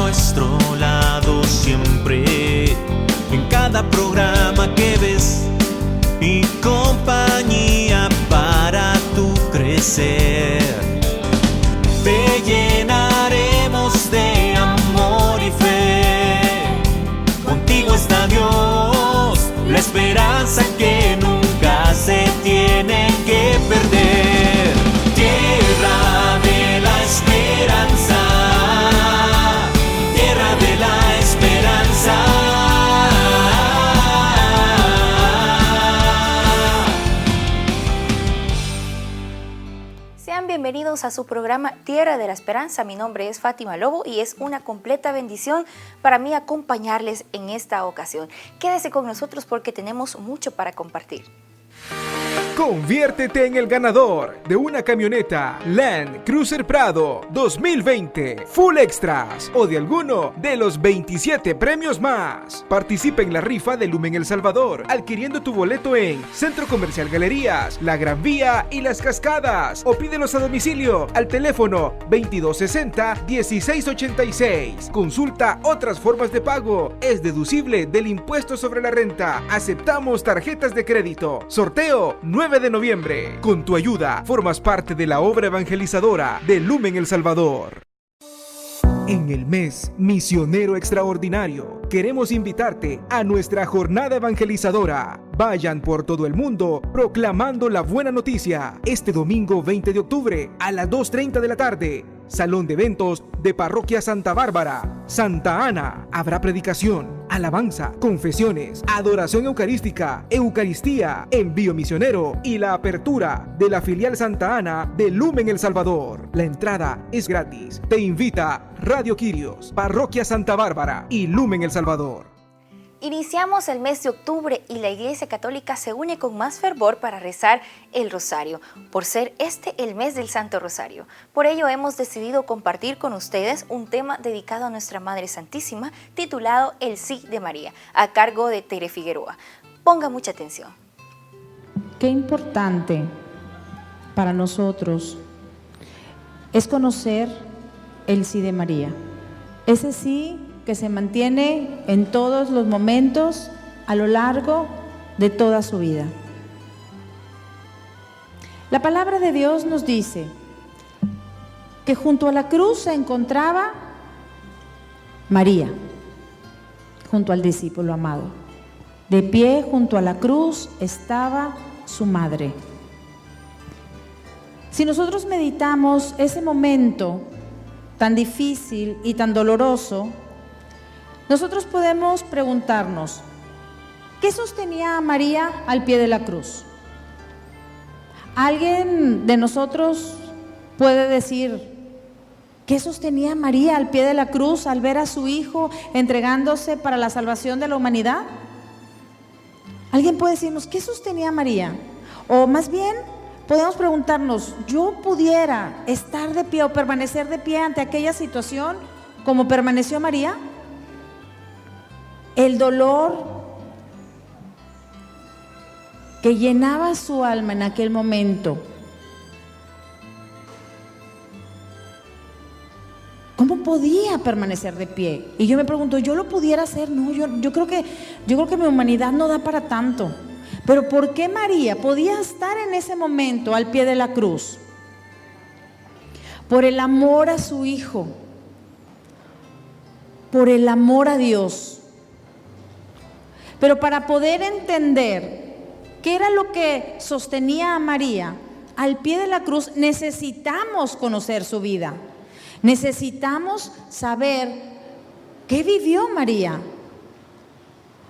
nuestro lado siempre, en cada programa que ves, y compañía para tu crecer. Te llenaremos de amor y fe. Contigo está Dios, la esperanza que nunca se tiene que perder. Tierra de la esperanza, tierra de la esperanza. Sean bienvenidos a su programa Tierra de la Esperanza. Mi nombre es Fátima Lobo y es una completa bendición para mí acompañarles en esta ocasión. Quédese con nosotros porque tenemos mucho para compartir. Conviértete en el ganador de una camioneta Land Cruiser Prado 2020 Full Extras o de alguno de los 27 premios más. Participa en la rifa de Lumen El Salvador adquiriendo tu boleto en Centro Comercial Galerías, La Gran Vía y Las Cascadas, o pídelos a domicilio al teléfono 2260-1686. Consulta otras formas de pago. Es deducible del impuesto sobre la renta. Aceptamos tarjetas de crédito. Sorteo 9 de noviembre. Con tu ayuda, formas parte de la obra evangelizadora de Lumen El Salvador. En el mes Misionero Extraordinario, queremos invitarte a nuestra jornada evangelizadora. Vayan por todo el mundo proclamando la buena noticia. Este domingo 20 de octubre a las 2:30 de la tarde. Salón de eventos de Parroquia Santa Bárbara, Santa Ana. Habrá predicación, alabanza, confesiones, adoración eucarística, Eucaristía, envío misionero y la apertura de la filial Santa Ana de Lumen El Salvador. La entrada es gratis. Te invita Radio Quirios, Parroquia Santa Bárbara y Lumen El Salvador. Iniciamos el mes de octubre y la Iglesia Católica se une con más fervor para rezar el Rosario, por ser este el mes del Santo Rosario. Por ello hemos decidido compartir con ustedes un tema dedicado a nuestra Madre Santísima, titulado El Sí de María, a cargo de Tere Figueroa. Ponga mucha atención. Qué importante para nosotros es conocer el sí de María. Ese sí que se mantiene en todos los momentos a lo largo de toda su vida. La palabra de Dios nos dice que junto a la cruz se encontraba María, junto al discípulo amado. De pie junto a la cruz estaba su madre. Si nosotros meditamos ese momento tan difícil y tan doloroso, nosotros podemos preguntarnos, ¿qué sostenía a María al pie de la cruz? ¿Alguien de nosotros puede decir, ¿qué sostenía a María al pie de la cruz al ver a su hijo entregándose para la salvación de la humanidad? ¿Alguien puede decirnos, qué sostenía a María? O más bien, podemos preguntarnos, ¿yo pudiera estar de pie o permanecer de pie ante aquella situación como permaneció María? El dolor que llenaba su alma en aquel momento, ¿cómo podía permanecer de pie? Y yo me pregunto, ¿yo lo pudiera hacer? No, yo creo que mi humanidad no da para tanto. Pero ¿por qué María podía estar en ese momento al pie de la cruz? Por el amor a su hijo, por el amor a Dios. Pero para poder entender qué era lo que sostenía a María al pie de la cruz, necesitamos conocer su vida. Necesitamos saber qué vivió María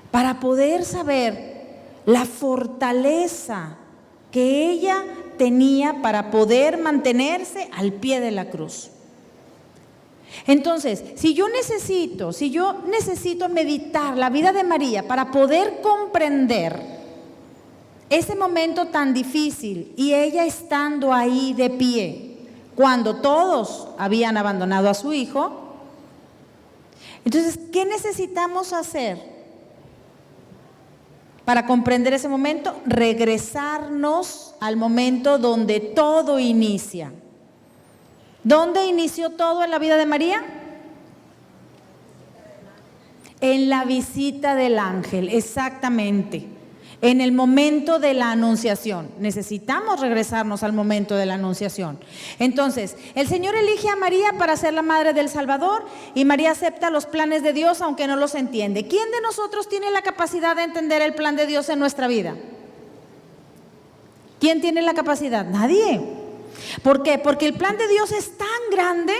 para poder saber la fortaleza que ella tenía para poder mantenerse al pie de la cruz. Entonces, si yo necesito meditar la vida de María para poder comprender ese momento tan difícil y ella estando ahí de pie, cuando todos habían abandonado a su hijo, entonces, ¿qué necesitamos hacer para comprender ese momento? Regresarnos al momento donde todo inicia. ¿Dónde inició todo en la vida de María? En la visita del ángel, exactamente. En el momento de la anunciación. Necesitamos regresarnos al momento de la anunciación. Entonces, el Señor elige a María para ser la madre del Salvador y María acepta los planes de Dios aunque no los entiende. ¿Quién de nosotros tiene la capacidad de entender el plan de Dios en nuestra vida? ¿Quién tiene la capacidad? Nadie. ¿Por qué? Porque el plan de Dios es tan grande.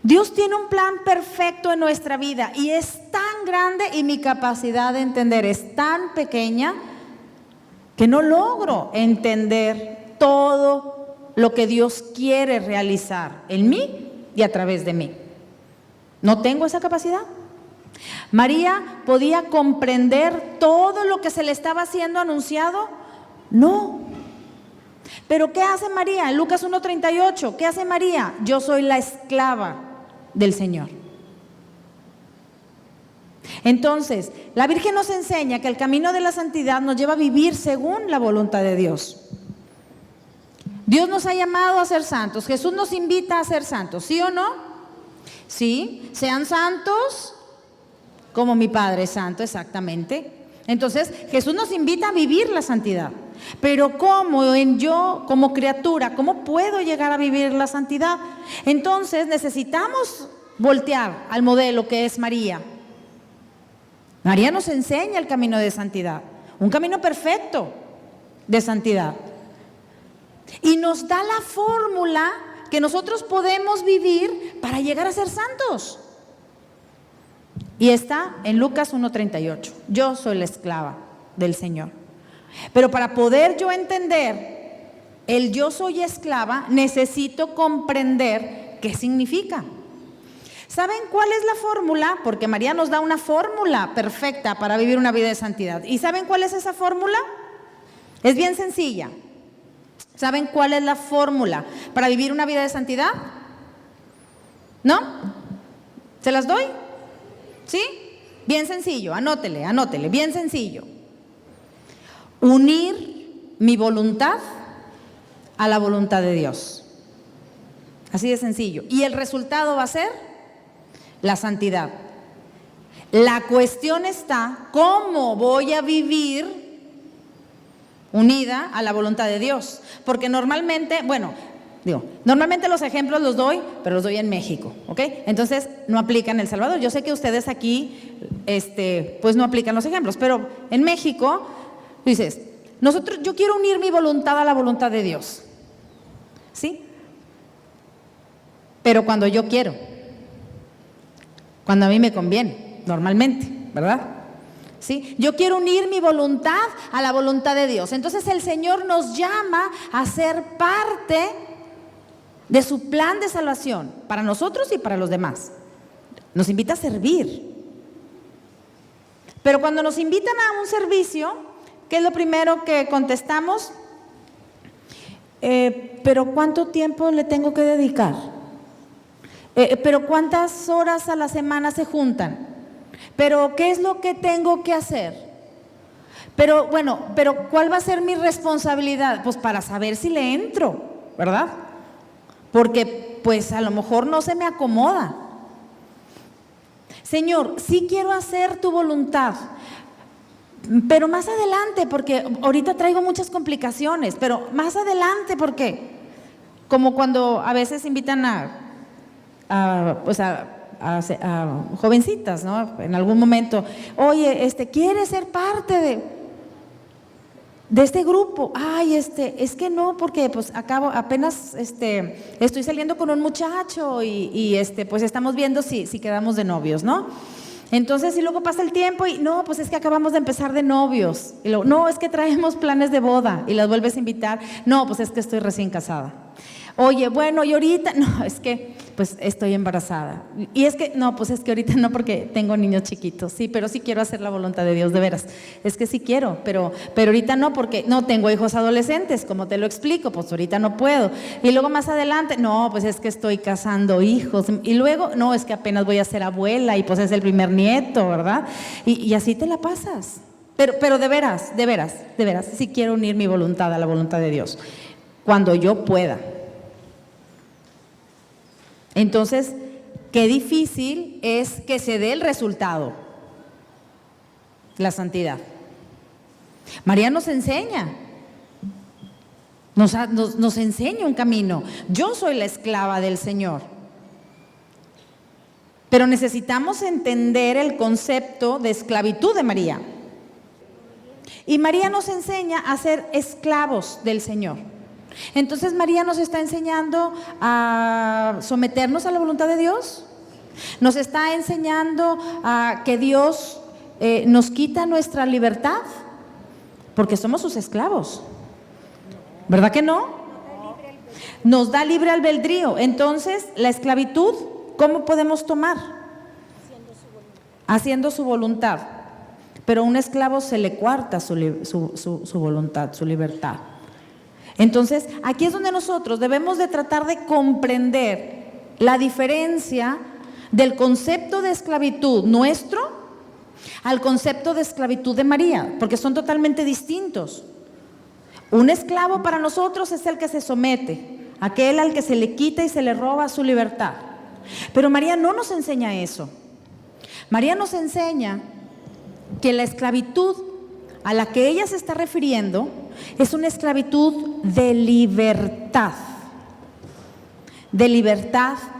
Dios tiene un plan perfecto en nuestra vida y es tan grande y mi capacidad de entender es tan pequeña que no logro entender todo lo que Dios quiere realizar en mí y a través de mí. No tengo esa capacidad. María podía comprender todo lo que se le estaba siendo anunciado. No. Pero ¿qué hace María? En Lucas 1:38, ¿qué hace María? Yo soy la esclava del Señor. Entonces, la Virgen nos enseña que el camino de la santidad nos lleva a vivir según la voluntad de Dios. Dios nos ha llamado a ser santos. Jesús nos invita a ser santos, ¿sí o no? Sí, sean santos como mi Padre es santo, exactamente. Entonces, Jesús nos invita a vivir la santidad. Pero ¿cómo yo como criatura, cómo puedo llegar a vivir la santidad? Entonces necesitamos voltear al modelo que es María. María nos enseña el camino de santidad, un camino perfecto de santidad. Y nos da la fórmula que nosotros podemos vivir para llegar a ser santos. Y está en Lucas 1:38. Yo soy la esclava del Señor. Pero para poder yo entender el yo soy esclava, necesito comprender qué significa. ¿Saben cuál es la fórmula? Porque María nos da una fórmula perfecta para vivir una vida de santidad. ¿Y saben cuál es esa fórmula? Es bien sencilla. ¿Saben cuál es la fórmula para vivir una vida de santidad? ¿No? ¿Se las doy? ¿Sí? Bien sencillo, anótele, bien sencillo. Unir mi voluntad a la voluntad de Dios. Así de sencillo. Y el resultado va a ser la santidad. La cuestión está, ¿cómo voy a vivir unida a la voluntad de Dios? Porque normalmente, normalmente los ejemplos los doy, pero los doy en México, ¿ok? Entonces no aplican en El Salvador. Yo sé que ustedes aquí, pues no aplican los ejemplos, pero en México dices, yo quiero unir mi voluntad a la voluntad de Dios, ¿sí? Pero cuando yo quiero, cuando a mí me conviene, normalmente, ¿verdad? ¿Sí? Yo quiero unir mi voluntad a la voluntad de Dios. Entonces el Señor nos llama a ser parte de su plan de salvación para nosotros y para los demás. Nos invita a servir. Pero cuando nos invitan a un servicio, ¿qué es lo primero que contestamos? ¿Pero cuánto tiempo le tengo que dedicar? ¿Pero cuántas horas a la semana se juntan? ¿Pero qué es lo que tengo que hacer? Pero ¿cuál va a ser mi responsabilidad? Pues para saber si le entro, ¿verdad? Porque pues a lo mejor no se me acomoda. Señor, sí quiero hacer tu voluntad, pero más adelante, porque ahorita traigo muchas complicaciones, pero más adelante, porque como cuando a veces invitan a jovencitas, ¿no? En algún momento, oye, ¿quieres ser parte de este grupo? Ay, es que no, porque pues apenas estoy saliendo con un muchacho y pues estamos viendo si quedamos de novios, ¿no? Entonces, y luego pasa el tiempo y no, pues es que acabamos de empezar de novios. Y luego, no, es que traemos planes de boda y las vuelves a invitar. No, pues es que estoy recién casada. Oye, bueno, y ahorita, no, es que pues estoy embarazada. Y es que, no, pues es que ahorita no, porque tengo niños chiquitos. Sí, pero sí quiero hacer la voluntad de Dios, de veras. Es que sí quiero, pero ahorita no, porque no tengo hijos adolescentes, como te lo explico, pues ahorita no puedo. Y luego más adelante, no, pues es que estoy casando hijos. Y luego, no, es que apenas voy a ser abuela y pues es el primer nieto, ¿verdad? Y así te la pasas. Pero de veras, sí quiero unir mi voluntad a la voluntad de Dios, cuando yo pueda. Entonces, qué difícil es que se dé el resultado, la santidad. María nos enseña, nos enseña un camino. Yo soy la esclava del Señor. Pero necesitamos entender el concepto de esclavitud de María. Y María nos enseña a ser esclavos del Señor. Entonces María nos está enseñando a someternos a la voluntad de Dios. Nos está enseñando a que Dios nos quita nuestra libertad, porque somos sus esclavos. ¿Verdad que no? Nos da libre albedrío. Entonces, la esclavitud, ¿cómo podemos tomar? Haciendo su voluntad. Pero a un esclavo se le coarta su voluntad, su libertad. Entonces, aquí es donde nosotros debemos de tratar de comprender la diferencia del concepto de esclavitud nuestro al concepto de esclavitud de María, porque son totalmente distintos. Un esclavo para nosotros es el que se somete, aquel al que se le quita y se le roba su libertad. Pero María no nos enseña eso. María nos enseña que la esclavitud a la que ella se está refiriendo es una esclavitud de libertad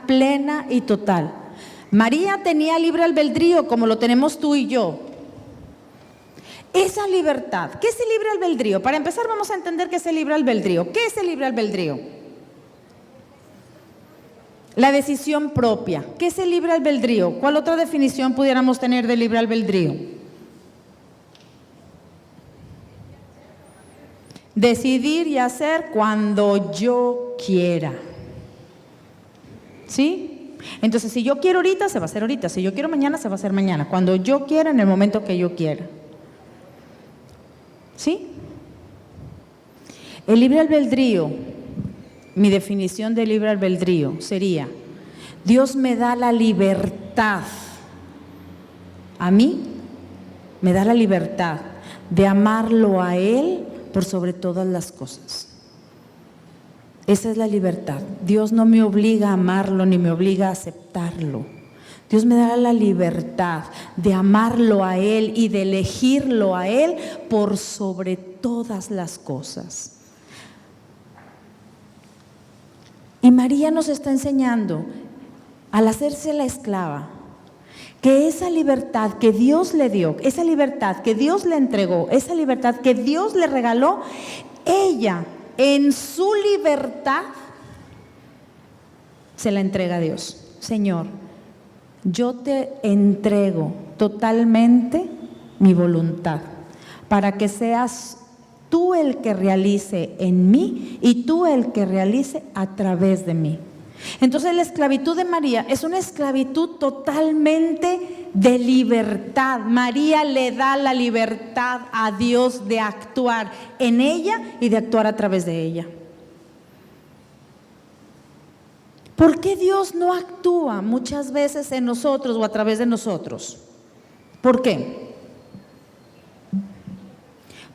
plena y total. María tenía libre albedrío como lo tenemos tú y yo. Esa libertad, ¿qué es el libre albedrío? Para empezar vamos a entender qué es el libre albedrío. ¿Qué es el libre albedrío? La decisión propia. ¿Qué es el libre albedrío? ¿Cuál otra definición pudiéramos tener de libre albedrío? Decidir y hacer cuando yo quiera. ¿Sí? Entonces, si yo quiero ahorita, se va a hacer ahorita. Si yo quiero mañana, se va a hacer mañana. Cuando yo quiera, en el momento que yo quiera. ¿Sí? El libre albedrío, mi definición de libre albedrío sería: Dios me da la libertad, a mí me da la libertad de amarlo a Él por sobre todas las cosas. Esa es la libertad. Dios no me obliga a amarlo ni me obliga a aceptarlo. Dios me da la libertad de amarlo a Él y de elegirlo a Él por sobre todas las cosas. Y María nos está enseñando, al hacerse la esclava, que esa libertad que Dios le dio, esa libertad que Dios le entregó, esa libertad que Dios le regaló, ella en su libertad se la entrega a Dios. Señor, yo te entrego totalmente mi voluntad para que seas tú el que realice en mí y tú el que realice a través de mí. Entonces la esclavitud de María es una esclavitud totalmente de libertad. María le da la libertad a Dios de actuar en ella y de actuar a través de ella. ¿Por qué Dios no actúa muchas veces en nosotros o a través de nosotros? ¿Por qué?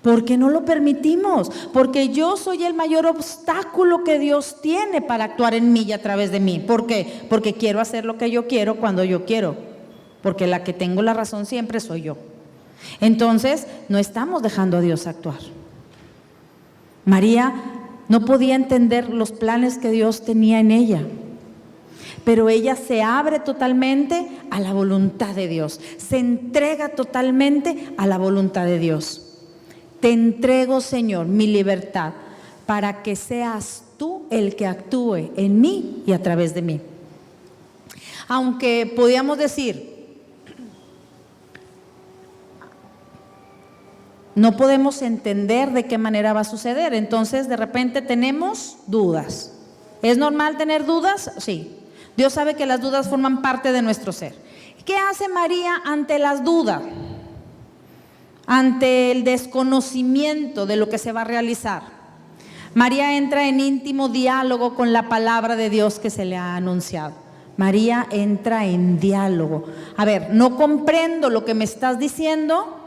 Porque no lo permitimos, porque yo soy el mayor obstáculo que Dios tiene para actuar en mí y a través de mí. ¿Por qué? Porque quiero hacer lo que yo quiero cuando yo quiero, porque la que tengo la razón siempre soy yo. Entonces no estamos dejando a Dios actuar. María no podía entender los planes que Dios tenía en ella, pero ella se abre totalmente a la voluntad de Dios, se entrega totalmente a la voluntad de Dios. Te entrego, Señor, mi libertad para que seas tú el que actúe en mí y a través de mí. Aunque podíamos decir, no podemos entender de qué manera va a suceder, entonces de repente tenemos dudas. ¿Es normal tener dudas? Sí. Dios sabe que las dudas forman parte de nuestro ser. ¿Qué hace María ante las dudas? Ante el desconocimiento de lo que se va a realizar. María entra en íntimo diálogo con la palabra de Dios que se le ha anunciado. María entra en diálogo. A ver, no comprendo lo que me estás diciendo,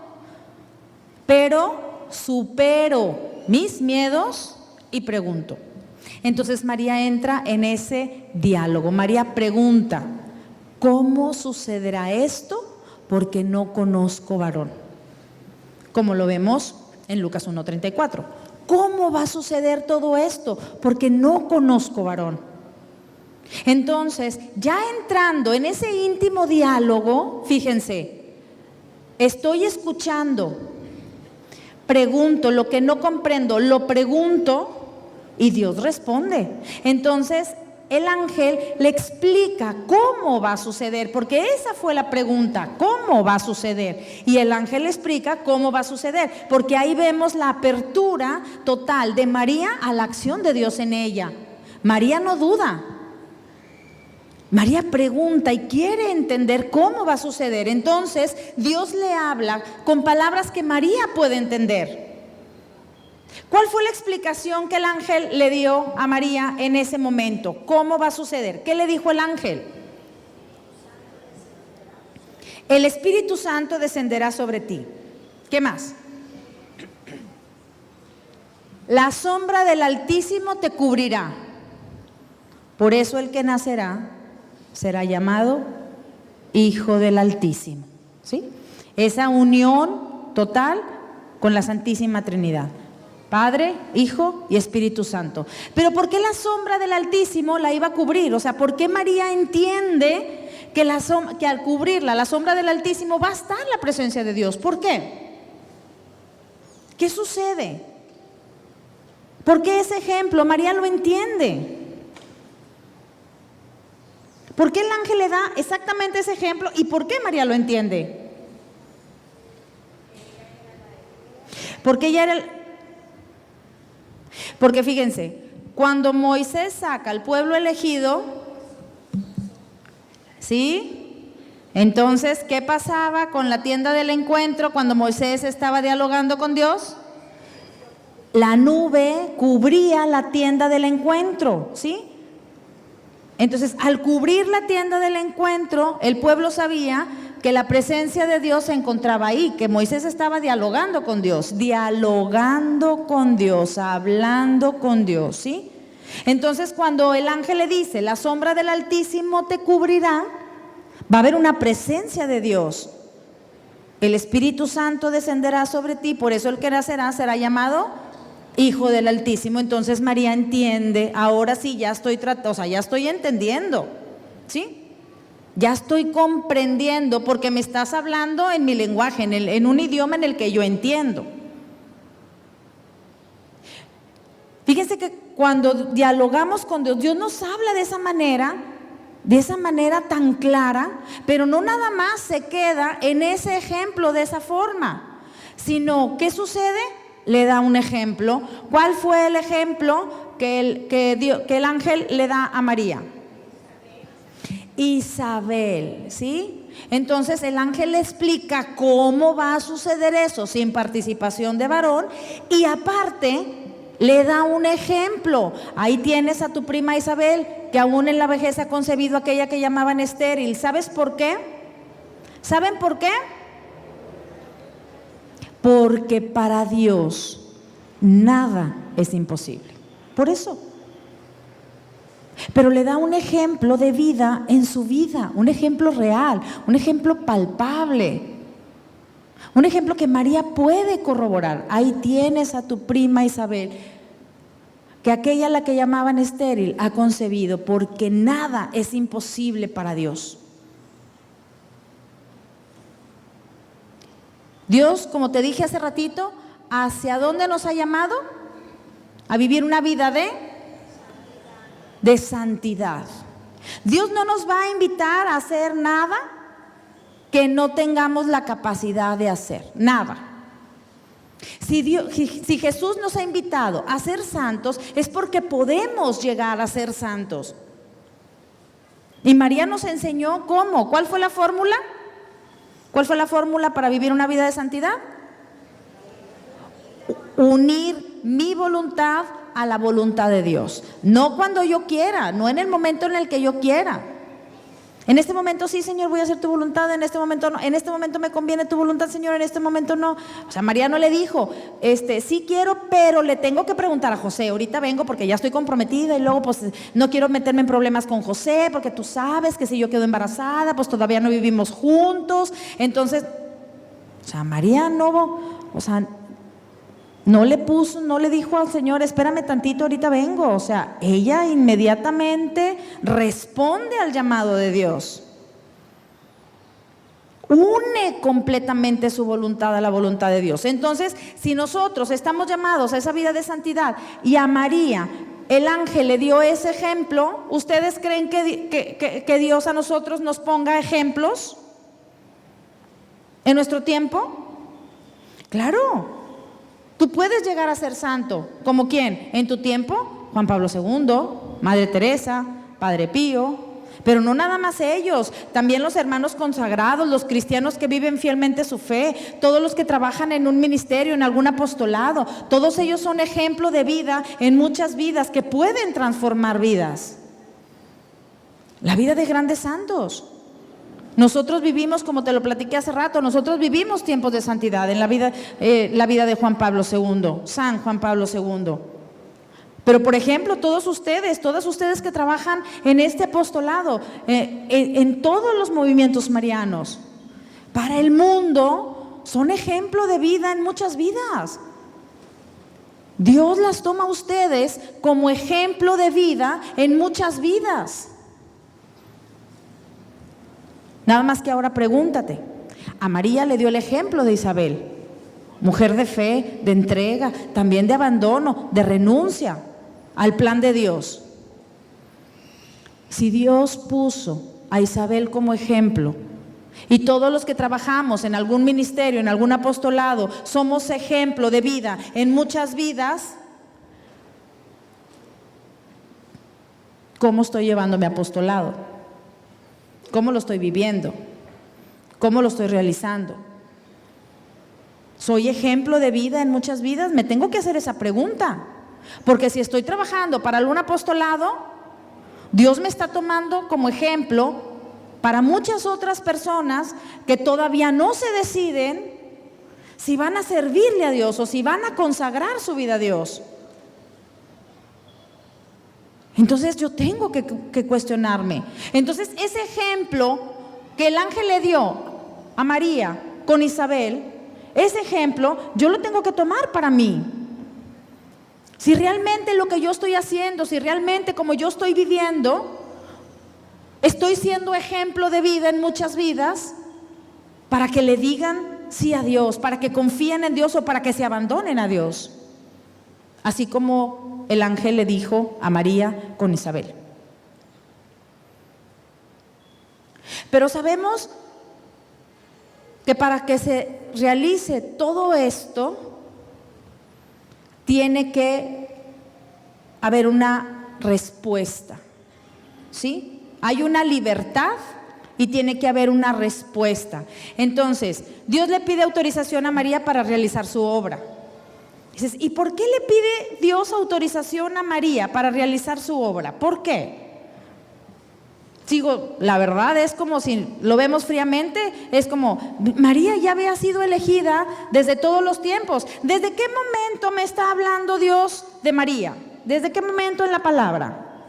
pero supero mis miedos y pregunto. Entonces María entra en ese diálogo. María pregunta, ¿cómo sucederá esto? Porque no conozco varón. Como lo vemos en Lucas 1:34. ¿Cómo va a suceder todo esto? Porque no conozco varón. Entonces, ya entrando en ese íntimo diálogo, fíjense, estoy escuchando, pregunto, lo que no comprendo, lo pregunto y Dios responde. Entonces, el ángel le explica cómo va a suceder, porque esa fue la pregunta, ¿cómo va a suceder? Y el ángel le explica cómo va a suceder, porque ahí vemos la apertura total de María a la acción de Dios en ella. María no duda, María pregunta y quiere entender cómo va a suceder. Entonces Dios le habla con palabras que María puede entender. ¿Cuál fue la explicación que el ángel le dio a María en ese momento? ¿Cómo va a suceder? ¿Qué le dijo el ángel? El Espíritu Santo descenderá sobre ti. ¿Qué más? La sombra del Altísimo te cubrirá. Por eso el que nacerá será llamado Hijo del Altísimo. ¿Sí? Esa unión total con la Santísima Trinidad. Padre, Hijo y Espíritu Santo. Pero ¿por qué la sombra del Altísimo la iba a cubrir? O sea, ¿por qué María entiende que al cubrirla, la sombra del Altísimo, va a estar la presencia de Dios? ¿Por qué? ¿Qué sucede? ¿Por qué ese ejemplo María lo entiende? ¿Por qué el ángel le da exactamente ese ejemplo y por qué María lo entiende? Porque ella era Porque fíjense, cuando Moisés saca al pueblo elegido, ¿sí? Entonces, ¿qué pasaba con la tienda del encuentro cuando Moisés estaba dialogando con Dios? La nube cubría la tienda del encuentro, ¿sí? Entonces, al cubrir la tienda del encuentro, el pueblo sabía que la presencia de Dios se encontraba ahí, que Moisés estaba dialogando con Dios, hablando con Dios, ¿sí? Entonces, cuando el ángel le dice, la sombra del Altísimo te cubrirá, va a haber una presencia de Dios. El Espíritu Santo descenderá sobre ti, por eso el que nacerá será llamado Hijo del Altísimo. Entonces María entiende, ahora sí ya estoy entendiendo, ¿sí? Ya estoy comprendiendo porque me estás hablando en mi lenguaje, en un idioma en el que yo entiendo. Fíjense que cuando dialogamos con Dios, Dios nos habla de esa manera tan clara, pero no nada más se queda en ese ejemplo de esa forma, sino, ¿qué sucede? Le da un ejemplo. ¿Cuál fue el ejemplo que el ángel le da a María? Isabel, ¿sí? Entonces el ángel le explica cómo va a suceder eso sin participación de varón y aparte le da un ejemplo. Ahí tienes a tu prima Isabel, que aún en la vejez ha concebido aquella que llamaban estéril. ¿Sabes por qué? ¿Saben por qué? Porque para Dios nada es imposible. Por eso. Pero le da un ejemplo de vida en su vida, un ejemplo real, un ejemplo palpable, un ejemplo que María puede corroborar. Ahí tienes a tu prima Isabel, que aquella a la que llamaban estéril ha concebido, porque nada es imposible para Dios. Dios, como te dije hace ratito, ¿hacia dónde nos ha llamado? A vivir una vida de santidad. Dios no nos va a invitar a hacer nada que no tengamos la capacidad de hacer, nada. Si Jesús nos ha invitado a ser santos, es porque podemos llegar a ser santos. Y María nos enseñó cómo. ¿Cuál fue la fórmula? ¿Cuál fue la fórmula para vivir una vida de santidad? Unir mi voluntad a la voluntad de Dios. No cuando yo quiera, no en el momento en el que yo quiera, En este momento sí, Señor, voy a hacer tu voluntad, en este momento no, en este momento me conviene tu voluntad, Señor, en este momento no. O sea, María no le dijo, sí quiero, pero le tengo que preguntar a José, ahorita vengo porque ya estoy comprometida y luego pues no quiero meterme en problemas con José, porque tú sabes que si yo quedo embarazada, pues todavía no vivimos juntos. Entonces, o sea, María no, o sea, no le dijo al Señor, espérame tantito, ahorita vengo. O sea, ella inmediatamente responde al llamado de Dios. Une completamente su voluntad a la voluntad de Dios. Entonces, si nosotros estamos llamados a esa vida de santidad y a María, el ángel le dio ese ejemplo, ¿ustedes creen que Dios a nosotros nos ponga ejemplos en nuestro tiempo? Claro. Tú puedes llegar a ser santo. ¿Como quién? En tu tiempo, Juan Pablo II, Madre Teresa, Padre Pío. Pero no nada más ellos, también los hermanos consagrados, los cristianos que viven fielmente su fe, todos los que trabajan en un ministerio, en algún apostolado. Todos ellos son ejemplo de vida en muchas vidas que pueden transformar vidas. La vida de grandes santos. Nosotros vivimos, como te lo platiqué hace rato, nosotros vivimos tiempos de santidad en la vida de Juan Pablo II, San Juan Pablo II. Pero por ejemplo, todas ustedes que trabajan en este apostolado, en todos los movimientos marianos, para el mundo son ejemplo de vida en muchas vidas. Dios las toma a ustedes como ejemplo de vida en muchas vidas. Nada más que ahora pregúntate, a María le dio el ejemplo de Isabel, mujer de fe, de entrega, también de abandono, de renuncia al plan de Dios. Si Dios puso a Isabel como ejemplo y todos los que trabajamos en algún ministerio, en algún apostolado, somos ejemplo de vida en muchas vidas, ¿cómo estoy llevando mi apostolado? ¿Cómo lo estoy viviendo? ¿Cómo lo estoy realizando? ¿Soy ejemplo de vida en muchas vidas? Me tengo que hacer esa pregunta. Porque si estoy trabajando para algún apostolado, Dios me está tomando como ejemplo para muchas otras personas que todavía no se deciden si van a servirle a Dios o si van a consagrar su vida a Dios. Entonces yo tengo que cuestionarme. Entonces ese ejemplo que el ángel le dio a María con Isabel, ese ejemplo yo lo tengo que tomar para mí. Si realmente lo que yo estoy haciendo, si realmente como yo estoy viviendo, estoy siendo ejemplo de vida en muchas vidas, para que le digan sí a Dios, para que confíen en Dios o para que se abandonen a Dios. Así como el ángel le dijo a María con Isabel. Pero sabemos que para que se realice todo esto, tiene que haber una respuesta, ¿sí? Hay una libertad y tiene que haber una respuesta. Entonces, Dios le pide autorización a María para realizar su obra. Dices, ¿y por qué le pide Dios autorización a María para realizar su obra? ¿Por qué? Digo, la verdad es como si lo vemos fríamente, es como, María ya había sido elegida desde todos los tiempos. ¿Desde qué momento me está hablando Dios de María? ¿Desde qué momento en la palabra?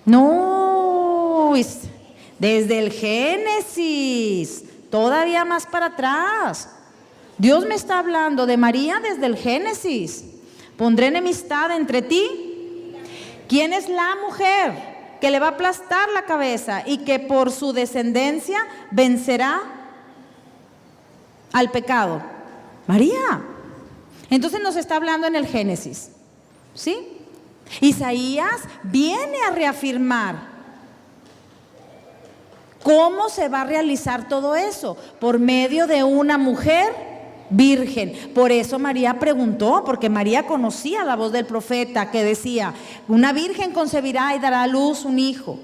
No, desde el Génesis, todavía más para atrás. Dios me está hablando de María desde el Génesis. Pondré enemistad entre ti. ¿Quién es la mujer que le va a aplastar la cabeza y que por su descendencia vencerá al pecado? María. Entonces nos está hablando en el Génesis, ¿sí? Isaías viene a reafirmar cómo se va a realizar todo eso por medio de una mujer virgen. Por eso María preguntó, porque María conocía la voz del profeta que decía, una virgen concebirá y dará a luz un hijo,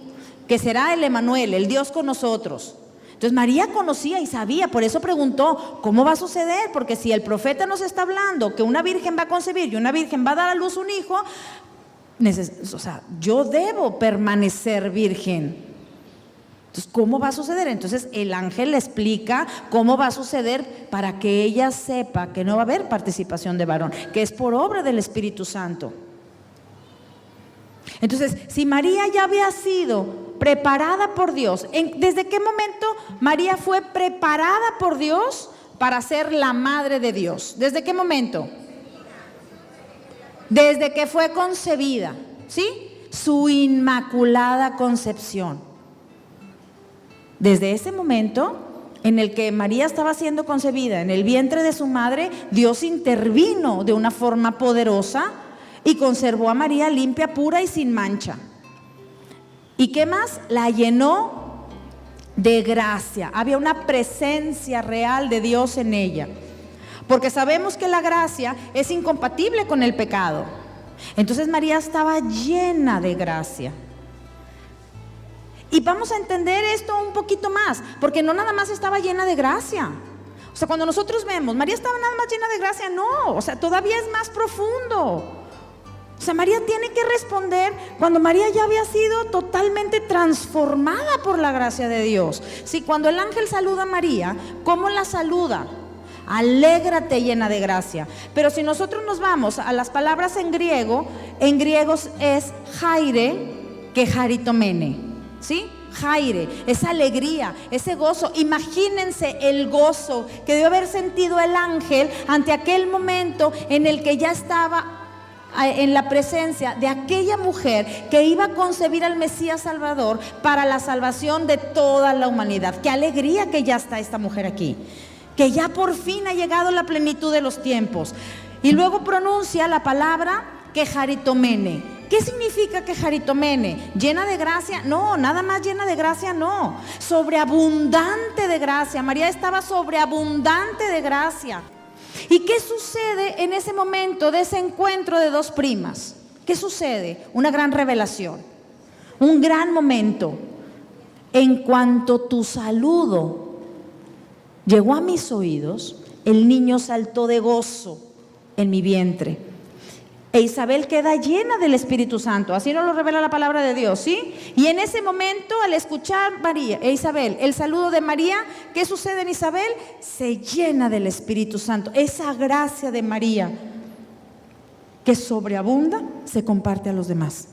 que será el Emanuel, el Dios con nosotros. Entonces María conocía y sabía, por eso preguntó, ¿cómo va a suceder? Porque si el profeta nos está hablando que una virgen va a concebir y una virgen va a dar a luz un hijo, yo debo permanecer virgen. Entonces, ¿cómo va a suceder? Entonces, el ángel le explica cómo va a suceder para que ella sepa que no va a haber participación de varón, que es por obra del Espíritu Santo. Entonces, si María ya había sido preparada por Dios, ¿desde qué momento María fue preparada por Dios para ser la madre de Dios? ¿Desde qué momento? Desde que fue concebida, ¿sí? Su inmaculada concepción. Desde ese momento en el que María estaba siendo concebida en el vientre de su madre, Dios intervino de una forma poderosa y conservó a María limpia, pura y sin mancha. ¿Y qué más? La llenó de gracia. Había una presencia real de Dios en ella. Porque sabemos que la gracia es incompatible con el pecado. Entonces María estaba llena de gracia. Y vamos a entender esto un poquito más, porque no nada más estaba llena de gracia. O sea, cuando nosotros vemos, María estaba nada más llena de gracia, no, o sea, todavía es más profundo. O sea, María tiene que responder cuando María ya había sido totalmente transformada por la gracia de Dios. Sí, cuando el ángel saluda a María, ¿cómo la saluda? Alégrate llena de gracia. Pero si nosotros nos vamos a las palabras en griego es jaire que jaritomene, ¿sí? Jaire, esa alegría, ese gozo. Imagínense el gozo que debió haber sentido el ángel ante aquel momento en el que ya estaba en la presencia de aquella mujer que iba a concebir al Mesías Salvador para la salvación de toda la humanidad. Qué alegría que ya está esta mujer aquí, que ya por fin ha llegado la plenitud de los tiempos. Y luego pronuncia la palabra quejaritomene. ¿Qué significa quejaritomene? ¿Llena de gracia? No, nada más llena de gracia, no. Sobreabundante de gracia. María estaba sobreabundante de gracia. ¿Y qué sucede en ese momento de ese encuentro de dos primas? ¿Qué sucede? Una gran revelación, un gran momento. En cuanto tu saludo llegó a mis oídos, el niño saltó de gozo en mi vientre. E Isabel queda llena del Espíritu Santo, así nos lo revela la palabra de Dios, ¿sí? Y en ese momento, al escuchar Isabel, el saludo de María, ¿qué sucede en Isabel? Se llena del Espíritu Santo. Esa gracia de María que sobreabunda, se comparte a los demás.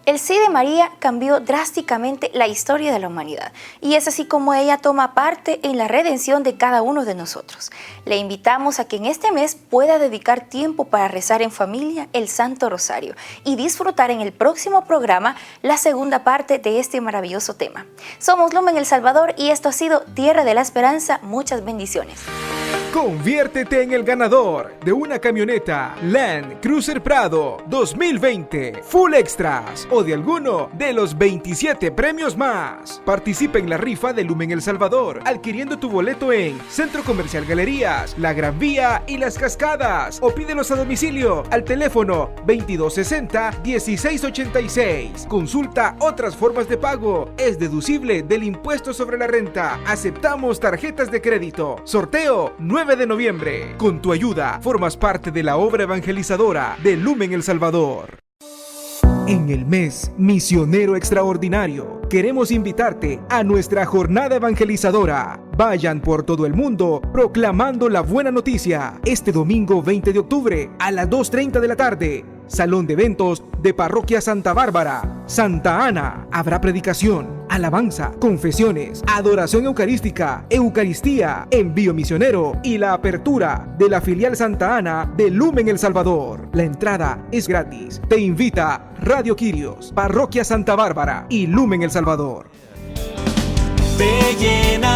El sí de María cambió drásticamente la historia de la humanidad, y es así como ella toma parte en la redención de cada uno de nosotros. Le invitamos a que en este mes pueda dedicar tiempo para rezar en familia el Santo Rosario y disfrutar en el próximo programa la segunda parte de este maravilloso tema. Somos Lumen El Salvador y esto ha sido Tierra de la Esperanza. Muchas bendiciones. Conviértete en el ganador de una camioneta Land Cruiser Prado 2020 Full Extras o de alguno de los 27 premios más. Participa en la rifa de Lumen El Salvador adquiriendo tu boleto en Centro Comercial Galerías, La Gran Vía y Las Cascadas, o pídelos a domicilio al teléfono 2260-1686. Consulta otras formas de pago. Es deducible del impuesto sobre la renta. Aceptamos tarjetas de crédito. Sorteo 9 de noviembre. Con tu ayuda, formas parte de la obra evangelizadora de Lumen El Salvador. En el mes Misionero Extraordinario, queremos invitarte a nuestra jornada evangelizadora. Vayan por todo el mundo proclamando la buena noticia. Este domingo 20 de octubre a las 2:30 de la tarde. Salón de eventos de Parroquia Santa Bárbara, Santa Ana. Habrá predicación, alabanza, confesiones, adoración eucarística, Eucaristía, envío misionero y la apertura de la filial Santa Ana de Lumen El Salvador. La entrada es gratis. Te invita Radio Quirios, Parroquia Santa Bárbara y Lumen El Salvador. Te llena